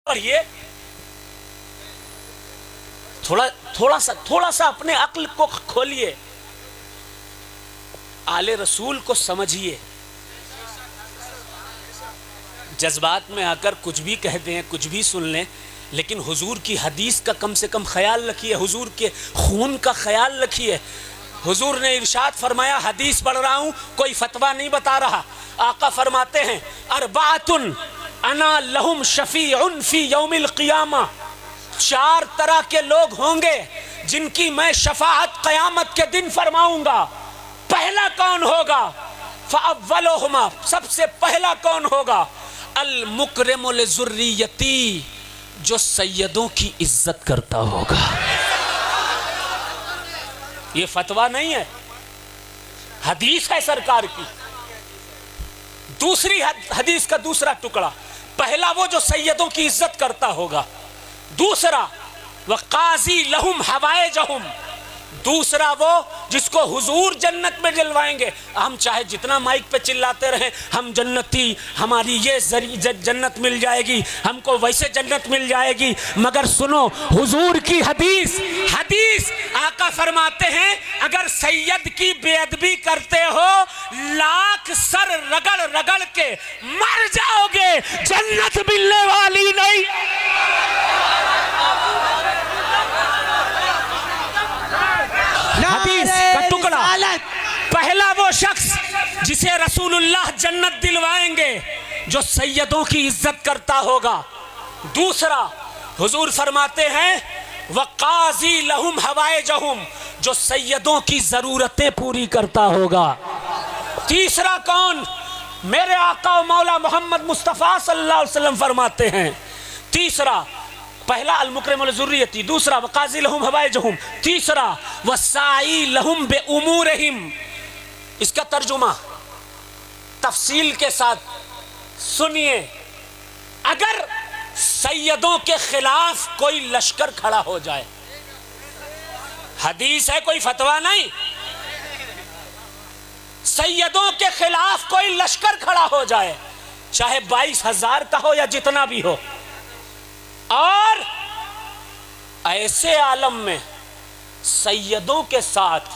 اور یہ تھوڑا سا اپنے عقل کو کھولیے، آل رسول کو سمجھیے. جذبات میں آ کر کچھ بھی کہہ دیں، کچھ بھی سن لیں، لیکن حضور کی حدیث کا کم سے کم خیال رکھیے، حضور کے خون کا خیال رکھیے. حضور نے ارشاد فرمایا، حدیث پڑھ رہا ہوں، کوئی فتویٰ نہیں بتا رہا. آقا فرماتے ہیں اربعۃ انا لہم شفیع فی یوم القیامہ، 4 طرح کے لوگ ہوں گے جن کی میں شفاعت قیامت کے دن فرماؤں گا. پہلا کون ہوگا؟ فاولہما، سب سے پہلا کون ہوگا؟ المکرم لذریتی، جو سیدوں کی عزت کرتا ہوگا. یہ فتویٰ نہیں ہے، حدیث ہے سرکار کی. دوسری حدیث کا دوسرا ٹکڑا، پہلا وہ جو سیدوں کی عزت کرتا ہوگا. دوسرا وقاضی لہم حوائجہم، دوسرا وہ جس کو حضور جنت میں دلوائیں گے. ہم چاہے جتنا مائک پہ چلاتے رہیں ہم جنتی، ہماری یہ جنت مل جائے گی، ہم کو ویسے جنت مل جائے گی، مگر سنو حضور کی حدیث آقا فرماتے ہیں اگر سید کی بے ادبی کرتے ہو 1,00,000 سر رگڑ کے مر جاؤ گے، جنت ملنے والی نہیں. حدیث کا ٹکڑا، پہلا وہ شخص جسے رسول اللہ جنت دلوائیں گے جو سیدوں کی عزت کرتا ہوگا. دوسرا حضور فرماتے ہیں وقاضی لہم حوائجہم، جو سیدوں کی ضرورتیں پوری کرتا ہوگا. تیسرا کون؟ میرے آقا و مولا محمد مصطفیٰ صلی اللہ علیہ وسلم فرماتے ہیں تیسرا، پہلا المکرم لذریتی، دوسرا وقاضی لہم حوائجہم، تیسرا وسائی لہم بامورہم. اس کا ترجمہ تفصیل کے ساتھ سنیے. اگر سیدوں کے خلاف کوئی لشکر کھڑا ہو جائے، حدیث ہے کوئی فتویٰ نہیں، سیدوں کے خلاف کوئی لشکر کھڑا ہو جائے، چاہے 22,000 کا ہو یا جتنا بھی ہو، اور ایسے عالم میں سیدوں کے ساتھ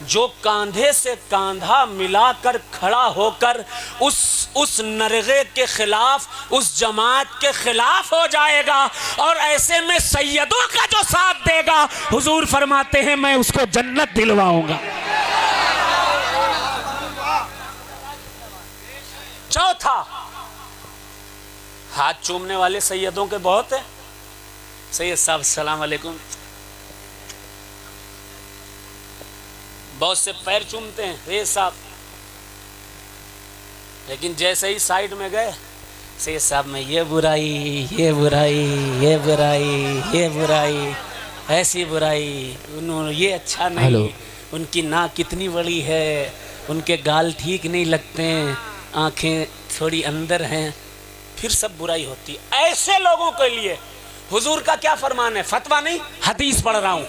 جو کاندھے سے کاندھا ملا کر کھڑا ہو کر اس نرغے کے خلاف، اس جماعت کے خلاف ہو جائے گا، اور ایسے میں سیدوں کا جو ساتھ دے گا، حضور فرماتے ہیں میں اس کو جنت دلواؤں گا. چوتھا، ہاتھ چومنے والے سیدوں کے بہت ہیں. سید صاحب السلام علیکم، بہت سے پیر چومتے ہیں سید صاحب، لیکن جیسے ہی سائیڈ میں گئے سید صاحب میں یہ برائی، یہ برائی، یہ برائی، یہ برائی، ایسی برائی، انہوں یہ اچھا نہیں، ان کی ناک کتنی بڑی ہے، ان کے گال ٹھیک نہیں لگتے، آنکھیں تھوڑی اندر ہیں، پھر سب برائی ہوتی. ایسے لوگوں کے لیے حضور کا کیا فرمان ہے؟ فتویٰ نہیں، حدیث پڑھ رہا ہوں.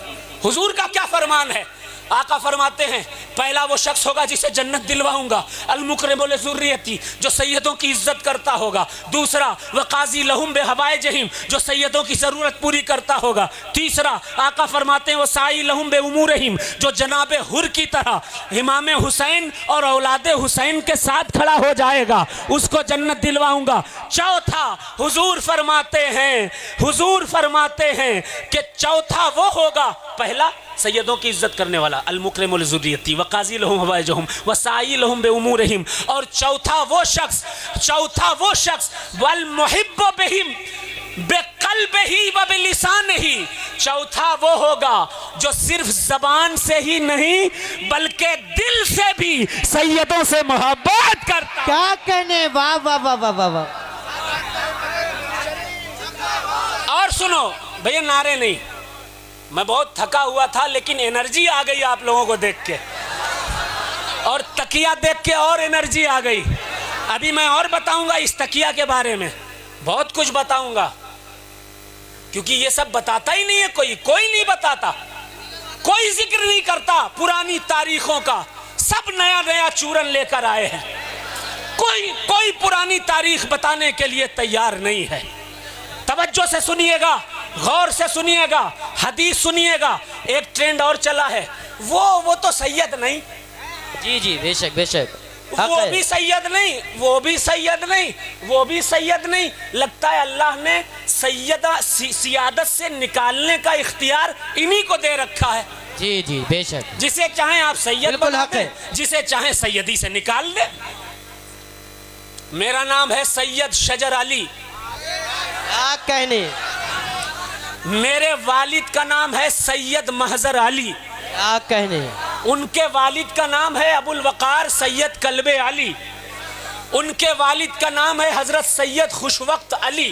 حضور کا کیا فرمان ہے؟ آقا فرماتے ہیں پہلا وہ شخص ہوگا جسے جنت دلواؤں گا، المکرم لذریتی، جو سیدوں کی عزت کرتا ہوگا. دوسرا وقاضی لہم بحوائجہم، جو سیدوں کی ضرورت پوری کرتا ہوگا. تیسرا آقا فرماتے ہیں وسائی لہم بامورہم، جو جناب حر کی طرح امام حسین اور اولاد حسین کے ساتھ کھڑا ہو جائے گا، اس کو جنت دلواؤں گا. چوتھا حضور فرماتے ہیں کہ چوتھا وہ ہوگا، پہلا سیدوں کی عزت کرنے والا المکرم لذریتی، وقاضی لہم حوائجہم، وسائی لہم بامورہم، اور چوتھا وہ شخص والمحب بہم بقلبہ وبلسانہ، چوتھا وہ ہوگا جو صرف زبان سے ہی نہیں بلکہ دل سے بھی سیدوں سے محبت کرتا. کیا کہنے، واہ واہ واہ واہ واہ واہ. اور سنو بھئی نعرے نہیں، میں بہت تھکا ہوا تھا لیکن انرجی آ گئی آپ لوگوں کو دیکھ کے، اور تکیہ دیکھ کے اور انرجی آ گئی. ابھی میں اور بتاؤں گا اس تکیہ کے بارے میں، بہت کچھ بتاؤں گا، کیونکہ یہ سب بتاتا ہی نہیں ہے، کوئی نہیں بتاتا، کوئی ذکر نہیں کرتا پرانی تاریخوں کا. سب نیا چورن لے کر آئے ہیں، کوئی پرانی تاریخ بتانے کے لیے تیار نہیں ہے. توجہ توجہ سے سنیے گا، غور سے سنیے گا، حدیث سنیے گا. ایک ٹرینڈ اور چلا ہے، وہ تو سید نہیں، جی جی بے شک بے شک. وہ بھی سید نہیں، وہ بھی سید نہیں، وہ بھی سید نہیں. لگتا ہے اللہ نے سیادت سے نکالنے کا اختیار انہی کو دے رکھا ہے. جی جی بے شک. جسے چاہیں آپ سید بالکل بنا حق دیں، ہے. جسے چاہیں سیدی سے نکال دیں. میرا نام ہے سید شجر علی، کیا کہنے. میرے والد کا نام ہے سید محضر علی، کیا کہنے. ان کے والد کا نام ہے ابو الوقار سید کلب علی، ان کے والد کا نام ہے حضرت سید خوشوقت علی،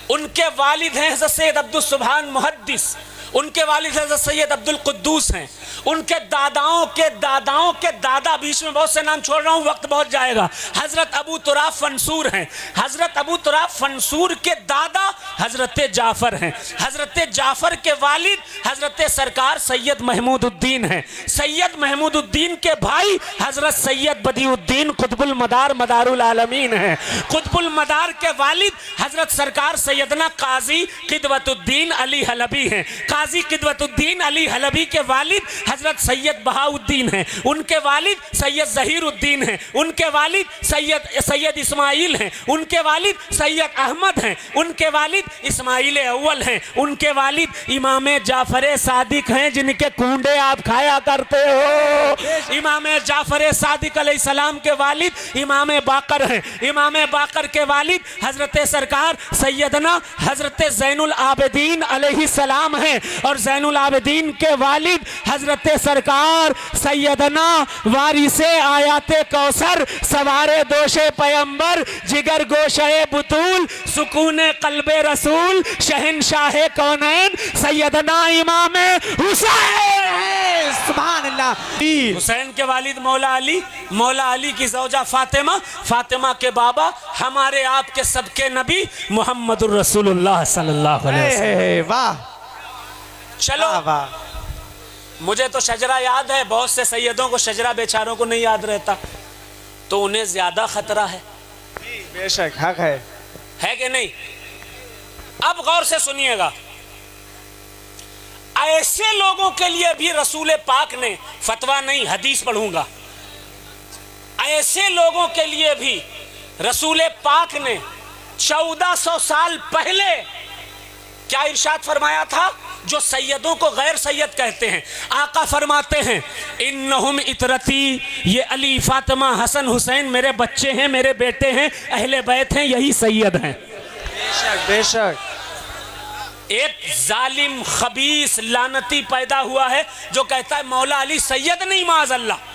ان کے والد ہیں حضرت سید عبد السبحان محدث، ان کے والد حضرت سید عبد القدوس ہیں، ان کے داداؤں کے داداؤں کے دادا، بیچ میں بہت سے نام چھوڑ رہا ہوں، وقت بہت جائے گا، حضرت ابو تراب فنسور ہیں، حضرت ابو تراب فنسور کے دادا حضرت جعفر ہیں، حضرت جعفر کے والد حضرت سرکار سید محمود الدین ہیں، سید محمود الدین کے بھائی حضرت سید بدیع الدین قطب المدار مدار العالمین ہیں، قطب المدار کے والد حضرت سرکار سیدنا قاضی قدوت الدین علی حلبی ہیں، قاضی قدوت الدین علی حلبی کے والد حضرت سید بہاء الدین ہیں، ان کے والد سید ظہیر الدین ہیں، ان کے والد سید اسماعیل ہیں، ان کے والد سید احمد ہیں، ان کے والد اسماعیل اول ہیں، ان کے والد امام جعفر صادق ہیں جن کے کونڈے آپ کھایا کرتے ہو. امام جعفر صادق علیہ السلام کے والد امام باقر ہیں، امام باقر کے والد حضرت سرکار سیدنا حضرت زین العابدین علیہ السلام ہیں، اور زین العابدین کے والد حضرت سرکار سیدنا وارث آیات کوثر سوار دوش پیمبر جگر گوشہ بطول سکون قلب رسول شہنشاہ کونین سیدنا امام حسین. سبحان اللہ. حسین کے والد مولا علی، مولا علی کی زوجہ فاطمہ، فاطمہ کے بابا ہمارے آپ کے سب کے نبی محمد الرسول اللہ صلی اللہ علیہ وسلم. واہ. چلو مجھے تو شجرہ یاد ہے، بہت سے سیدوں کو شجرہ بیچاروں کو نہیں یاد رہتا، تو انہیں زیادہ خطرہ ہے. بے شک حق ہے. ہے کہ نہیں؟ اب غور سے سنیے گا، ایسے لوگوں کے لیے بھی رسول پاک نے فتویٰ نہیں، حدیث پڑھوں گا، ایسے لوگوں کے لیے بھی رسول پاک نے 1400 سال پہلے کیا ارشاد فرمایا تھا؟ جو سیدوں کو غیر سید کہتے ہیں، آقا فرماتے ہیں انہم اطرتی، یہ علی فاطمہ حسن حسین میرے بچے ہیں، میرے بیٹے ہیں، اہل بیت ہیں، یہی سید ہیں. بے شک بے شک. ایک ظالم خبیث لعنتی پیدا ہوا ہے جو کہتا ہے مولا علی سید نہیں، معاذ اللہ،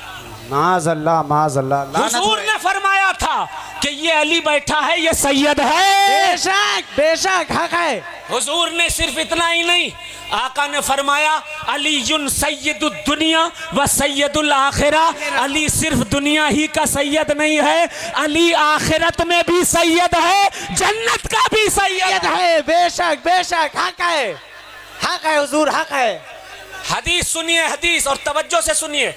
معاذ اللہ معاذ اللہ. حضور نے فرمایا تھا کہ یہ علی بیٹھا ہے یہ سید ہے. بے شک بے شک حق ہے. حضور نے صرف اتنا ہی نہیں، آقا نے فرمایا علی سید الدنیا و سید الآخرہ، علی صرف دنیا ہی کا سید نہیں ہے، علی آخرت میں بھی سید ہے، جنت کا بھی سید ہے. بے شک بے شک حق ہے. حق ہے حضور حق ہے. حدیث سنیے، حدیث، اور توجہ سے سنیے.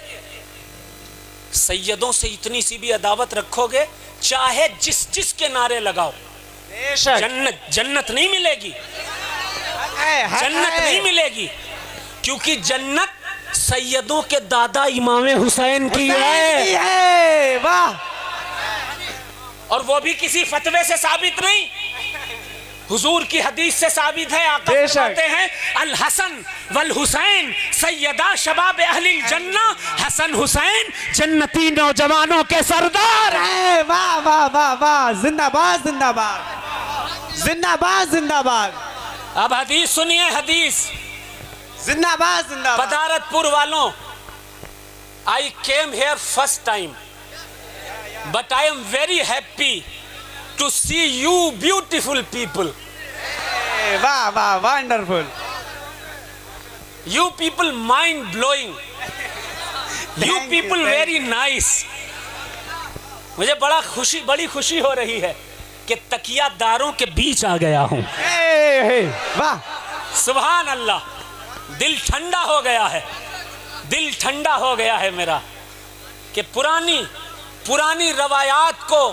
سیدوں سے اتنی سی بھی عداوت رکھو گے، چاہے جس کے نعرے لگاؤ، بے شک جنت نہیں ملے گی، جنت نہیں ملے گی، کیونکہ جنت سیدوں کے دادا امام حسین کی ہے. واہ. اور وہ بھی کسی فتوے سے ثابت نہیں، حضور کی حدیث سے ثابت ہے. آقا فرماتے ہیں الحسن والحسین سیدہ شباب اہل الجنہ، حسن حسین جنتی نوجوانوں کے سردار ہیں. واہ واہ واہ واہ. زندہ باد زندہ باد زندہ باد زندہ باد. اب حدیث سنیے، حدیث. زندہ باد زندہ باد. بدارت پور والوں، I came here first time but I am very happy to see you beautiful people. واہ واہ. Wonderful. You people mind blowing. You people very nice. مجھے بڑی خوشی ہو رہی ہے کہ تکیہ داروں کے بیچ آ گیا ہوں. واہ. سبحان اللہ. دل ٹھنڈا ہو گیا ہے، دل ٹھنڈا ہو گیا ہے میرا، کہ پرانی روایات کو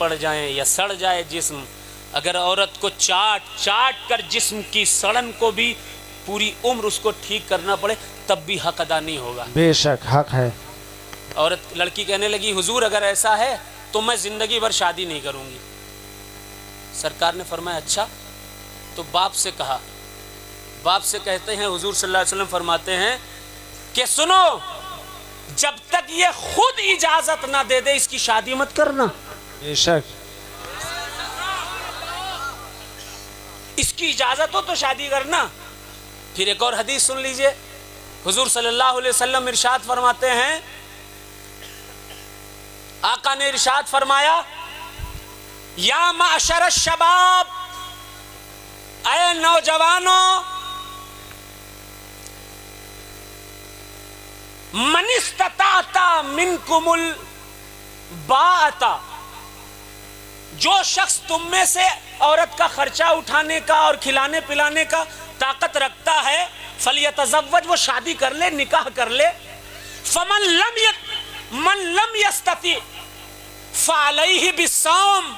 پڑ جائیں یا سڑ جائے جسم، اگر عورت کو چاٹ چاٹ کر جسم کی سڑن کو بھی پوری عمر اس کو ٹھیک کرنا پڑے تب بھی حق ادا نہیں ہوگا۔ بے شک حق ہے۔ عورت لڑکی کہنے لگی حضور اگر ایسا ہے تو میں زندگی بھر شادی نہیں کروں گی۔ سرکار نے فرمایا اچھا، تو باپ سے کہا، باپ سے کہتے ہیں حضور صلی اللہ علیہ وسلم فرماتے ہیں کہ سنو، جب تک یہ خود اجازت نہ دے دے اس کی شادی مت کرنا۔ بے شک۔ اس کی اجازت ہو تو شادی کرنا۔ پھر ایک اور حدیث سن لیجئے، حضور صلی اللہ علیہ وسلم ارشاد فرماتے ہیں، آقا نے ارشاد فرمایا یا معشر الشباب، اے نوجوانوں، من استطاعت منکم الباءۃ، جو شخص تم میں سے عورت کا خرچہ اٹھانے کا اور کھلانے پلانے کا طاقت رکھتا ہے فلیتزوج، وہ شادی کر لے، نکاح کر لے۔ من لم یستطع فعلیہ بالصوم،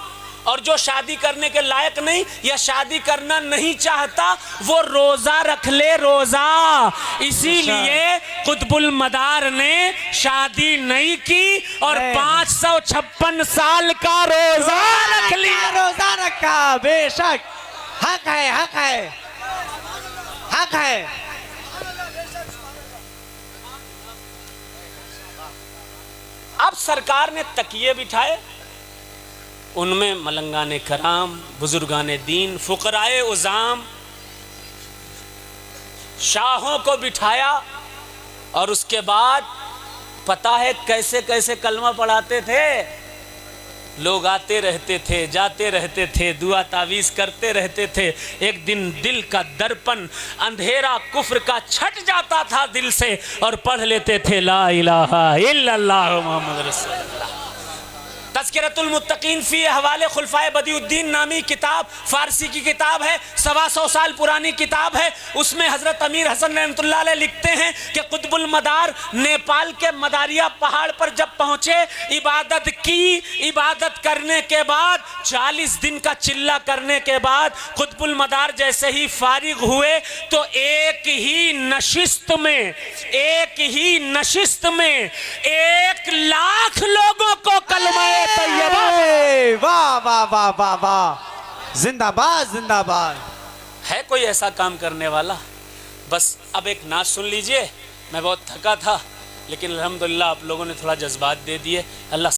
اور جو شادی کرنے کے لائق نہیں یا شادی کرنا نہیں چاہتا وہ روزہ رکھ لے، روزہ۔ اسی لیے قطب المدار نے شادی نہیں کی اور 556 سال کا روزہ رکھ لیا، روزہ رکھا۔ بے شک حق ہے، حق ہے، حق ہے۔ اب سرکار نے تکیے بٹھائے، ان میں ملنگان کرام، بزرگان دین، فقرائے عظام، شاہوں کو بٹھایا، اور اس کے بعد پتہ ہے کیسے کیسے کلمہ پڑھاتے تھے۔ لوگ آتے رہتے تھے، جاتے رہتے تھے، دعا تعویذ کرتے رہتے تھے۔ ایک دن دل کا درپن، اندھیرا کفر کا چھٹ جاتا تھا دل سے، اور پڑھ لیتے تھے لا الہ الا اللہ محمد رسول اللہ۔ تذکرۃ المتقین فی احوال خلفائے بدیع الدین نامی کتاب، فارسی کی کتاب ہے، 125 سال پرانی کتاب ہے۔ اس میں حضرت امیر حسن رحمۃ اللہ علیہ لکھتے ہیں کہ قطب المدار نیپال کے مداریہ پہاڑ پر جب پہنچے، عبادت کی، عبادت کرنے کے بعد 40 دن کا چلہ کرنے کے بعد قطب المدار جیسے ہی فارغ ہوئے تو ایک ہی نشست میں 1,00,000 لوگوں کو کلمہ طیبہ۔ واہ واہ واہ واہ واہ، زندہ باد زندہ باد۔ ہے کوئی ایسا کام کرنے والا؟ بس اب ایک نعت سن لیجئے، میں بہت تھکا تھا لیکن الحمدللہ آپ لوگوں نے تھوڑا جذبات دے دیے۔ اللہ